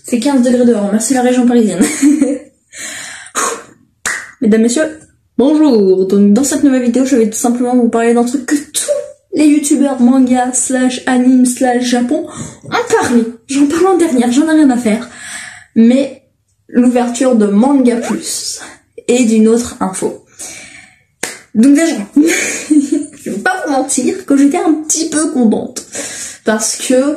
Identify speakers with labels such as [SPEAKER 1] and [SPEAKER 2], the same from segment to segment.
[SPEAKER 1] C'est 15 degrés dehors, merci la région parisienne. Mesdames, messieurs, bonjour. Donc dans cette nouvelle vidéo, je vais tout simplement vous parler d'un truc que tous les youtubeurs manga / anime / Japon ont parlé. J'en parle en dernière, j'en ai rien à faire. Mais l'ouverture de Manga Plus et d'une autre info. Donc déjà, je vais pas vous mentir que j'étais un petit peu contente. Parce que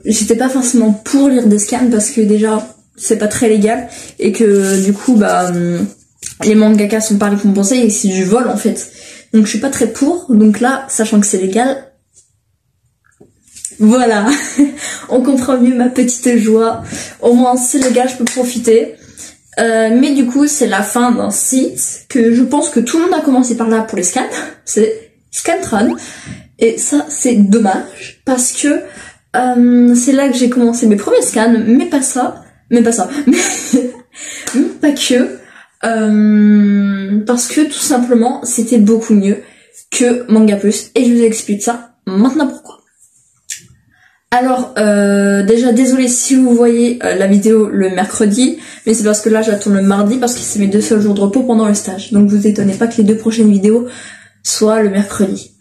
[SPEAKER 1] j'étais pas forcément pour lire des scans parce que déjà c'est pas très légal et que du coup les mangakas sont pas récompensés et c'est du vol en fait. Donc je suis pas très pour. Donc là, sachant que c'est légal, voilà, on comprend mieux ma petite joie. Au moins c'est légal, je peux profiter. Mais du coup c'est la fin d'un site que je pense que tout le monde a commencé par là pour les scans. C'est Scantrad. Et ça c'est dommage parce que c'est là que j'ai commencé mes premiers scans, mais pas que, parce que tout simplement c'était beaucoup mieux que Manga Plus et je vous explique ça maintenant pourquoi. Alors déjà désolé si vous voyez la vidéo le mercredi, mais c'est parce que là j'attends le mardi parce que c'est mes 2 seuls jours de repos pendant le stage, donc vous étonnez pas que les 2 prochaines vidéos soient le mercredi.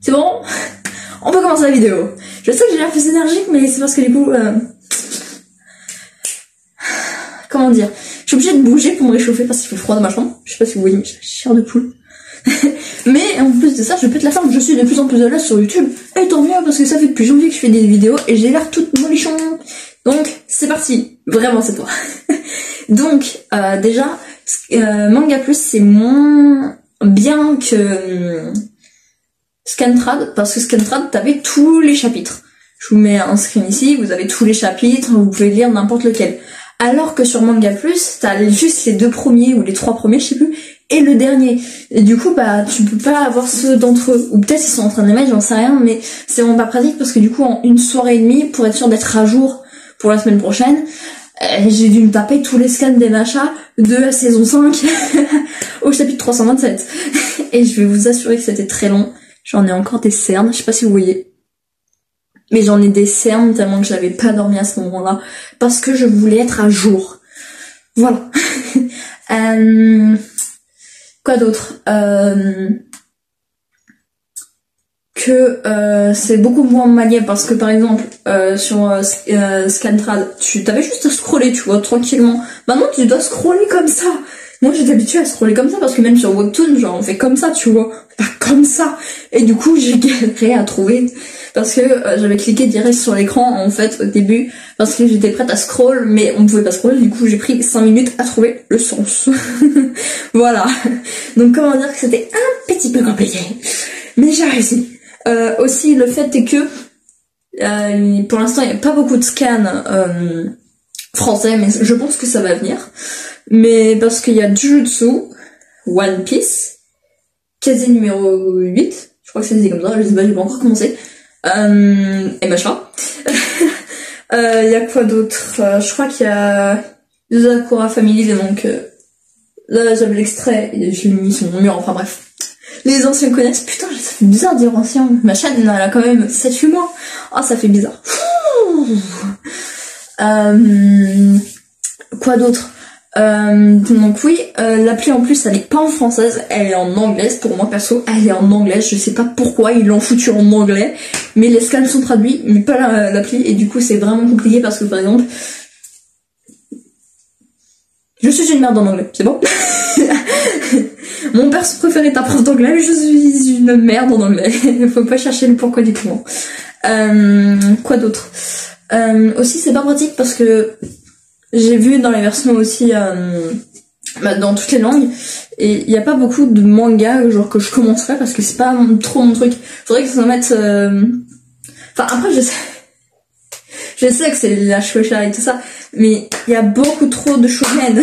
[SPEAKER 1] C'est bon? On peut commencer la vidéo. Je sais que j'ai l'air plus énergique, mais c'est parce que du coup... Comment dire? Je suis obligée de bouger pour me réchauffer parce qu'il fait froid dans ma chambre. Je sais pas si vous voyez, mais j'ai la chair de poule. Mais en plus de ça, je pète la forme. Je suis de plus en plus à l'aise sur YouTube. Et tant mieux, parce que ça fait depuis janvier que je fais des vidéos et j'ai l'air toute molichon. Donc, c'est parti. Vraiment, c'est toi. Donc, déjà, Manga Plus, c'est moins bien que... Scantrad, parce que Scantrad, t'avais tous les chapitres. Je vous mets un screen ici, vous avez tous les chapitres, vous pouvez lire n'importe lequel. Alors que sur Manga Plus, t'as juste les 2 premiers ou les 3 premiers, je sais plus, et le dernier. Et du coup, tu peux pas avoir ceux d'entre eux. Ou peut-être ils sont en train de les mettre, j'en sais rien, mais c'est vraiment pas pratique parce que du coup, en une soirée et demie, pour être sûr d'être à jour pour la semaine prochaine, j'ai dû me taper tous les scans des machas de la saison 5 au chapitre 327. Et je vais vous assurer que c'était très long. J'en ai encore des cernes, je sais pas si vous voyez. Mais j'en ai des cernes tellement que j'avais pas dormi à ce moment-là. Parce que je voulais être à jour. Voilà. Quoi d'autre? C'est beaucoup moins maniable parce que par exemple sur Scantrad, tu t'avais juste à scroller, tu vois, tranquillement. Maintenant tu dois scroller comme ça. Moi j'étais habituée à scroller comme ça parce que même sur Webtoon, genre on fait comme ça, tu vois, pas comme ça. Et du coup j'ai galéré à trouver parce que j'avais cliqué direct sur l'écran en fait au début parce que j'étais prête à scroll, mais on pouvait pas scroller. Du coup j'ai pris 5 minutes à trouver le sens. Voilà. Donc comment dire que c'était un petit peu compliqué, mais j'ai réussi. Aussi le fait est que pour l'instant il n'y a pas beaucoup de scans français, mais je pense que ça va venir. Mais parce qu'il y a Jujutsu, One Piece, quasi numéro 8, je crois que c'est dit comme ça, je sais pas, j'ai pas encore commencé, et machin. Il y a quoi d'autre? Je crois qu'il y a Sakura Family, donc là j'avais l'extrait, et je l'ai mis sur mon mur, enfin bref. Les anciens connaissent, putain, ça fait bizarre de dire ancien, ma chaîne elle a quand même 7-8 mois. Ah, ça fait bizarre. Quoi d'autre? Donc oui, l'appli en plus elle est pas en française, elle est en anglaise. Pour moi perso, elle est en anglaise. Je sais pas pourquoi ils l'ont foutu en anglais, mais les scans sont traduits, mais pas l'appli. Et du coup c'est vraiment compliqué parce que par exemple, je suis une merde en anglais, c'est bon. Mon perso préféré est un prof d'anglais, mais je suis une merde en anglais. Faut pas chercher le pourquoi du comment. Quoi d'autre? Aussi c'est pas pratique parce que j'ai vu dans les versions aussi dans toutes les langues et il y a pas beaucoup de mangas genre que je commencerais parce que c'est pas trop mon truc. Faudrait que ça mette enfin après je sais que c'est la shosha et tout ça, mais il y a beaucoup trop de shonen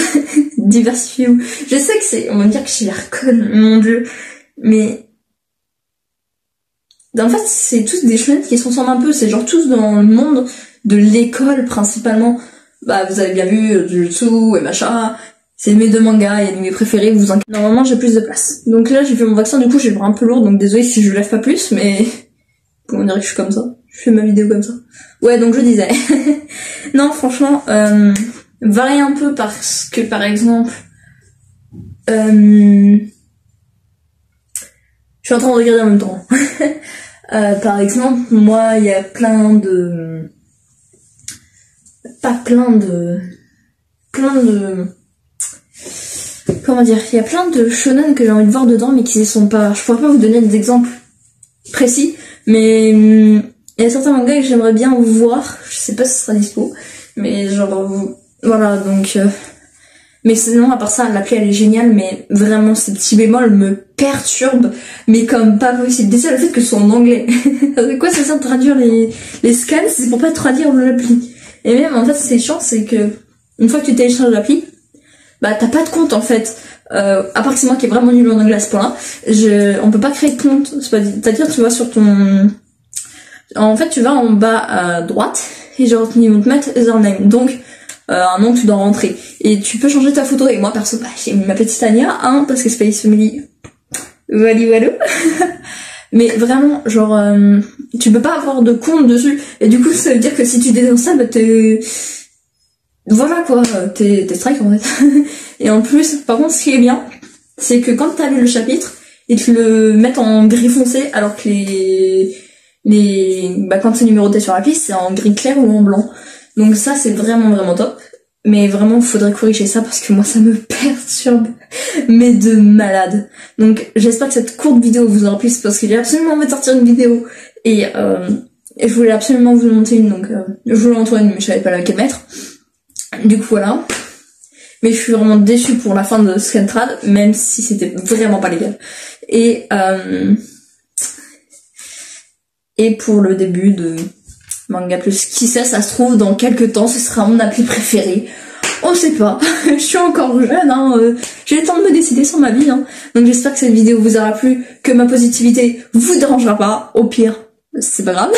[SPEAKER 1] diversifiés. Je sais que c'est, on va dire que j'ai l'air conne, mon dieu, mais en fait c'est tous des shonen qui se ressemblent un peu, c'est genre tous dans le monde de l'école principalement. Bah vous avez bien vu Jujutsu et machin, c'est mes 2 mangas et mes préférés, vous inquiétez. Normalement j'ai plus de place. Donc là j'ai fait mon vaccin, du coup j'ai le bras un peu lourd, donc désolé si je lève pas plus, mais On dirait que je suis comme ça. Je fais ma vidéo comme ça. Ouais, donc je disais. Non, franchement, varie un peu parce que, par exemple, je suis en train de regarder en même temps. Par exemple, moi, il y a comment dire, il y a plein de shonen que j'ai envie de voir dedans, mais qui ne sont pas. Je pourrais pas vous donner des exemples précis, mais il y a certains mangas que j'aimerais bien voir. Je sais pas si ce sera dispo, mais genre voilà, donc. Mais sinon, à part ça, l'appli elle est géniale, mais vraiment ces petits bémols me perturbent, mais comme pas possible. Déjà le fait que ce soit en anglais. De quoi ça sert de traduire les scans, c'est pour pas traduire l'appli. Et même en fait, c'est chiant, c'est que une fois que tu télécharges l'appli, bah t'as pas de compte en fait. À part que c'est moi qui est vraiment nul en anglais à ce point-là, on peut pas créer de compte. C'est-à-dire tu vas sur ton, en fait tu vas en bas à droite et genre ils vont te mettre username. Donc un nom que tu dois rentrer et tu peux changer ta photo. Et moi perso, bah, j'ai mis ma petite Anya, hein, parce que Space Family, voilà. Mais vraiment, genre, tu peux pas avoir de compte dessus. Et du coup, ça veut dire que si tu désinstalles, bah voilà quoi, t'es strike en fait. Et en plus, par contre, ce qui est bien, c'est que quand t'as lu le chapitre, ils te le mettent en gris foncé, alors que bah quand c'est numéroté sur l'appli, c'est en gris clair ou en blanc. Donc ça, c'est vraiment top. Mais vraiment, faudrait corriger ça parce que moi, ça me perturbe, mais de malade. Donc, j'espère que cette courte vidéo vous aura plu, parce qu'il y a absolument envie de sortir une vidéo. Et je voulais absolument vous monter une, donc je voulais en trouver une, mais je savais pas laquelle mettre. Du coup, voilà. Mais je suis vraiment déçue pour la fin de Scantrad, même si c'était vraiment pas légal. Et pour le début de Manga Plus, qui sait, ça se trouve dans quelques temps ce sera mon appli préférée. On sait pas, je suis encore jeune, hein, j'ai le temps de me décider sur ma vie, hein. Donc j'espère que cette vidéo vous aura plu, que ma positivité vous dérangera pas, au pire, c'est pas grave.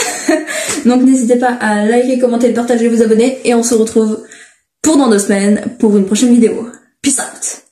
[SPEAKER 1] Donc n'hésitez pas à liker, commenter, partager, vous abonner, et on se retrouve pour dans 2 semaines pour une prochaine vidéo. Peace out.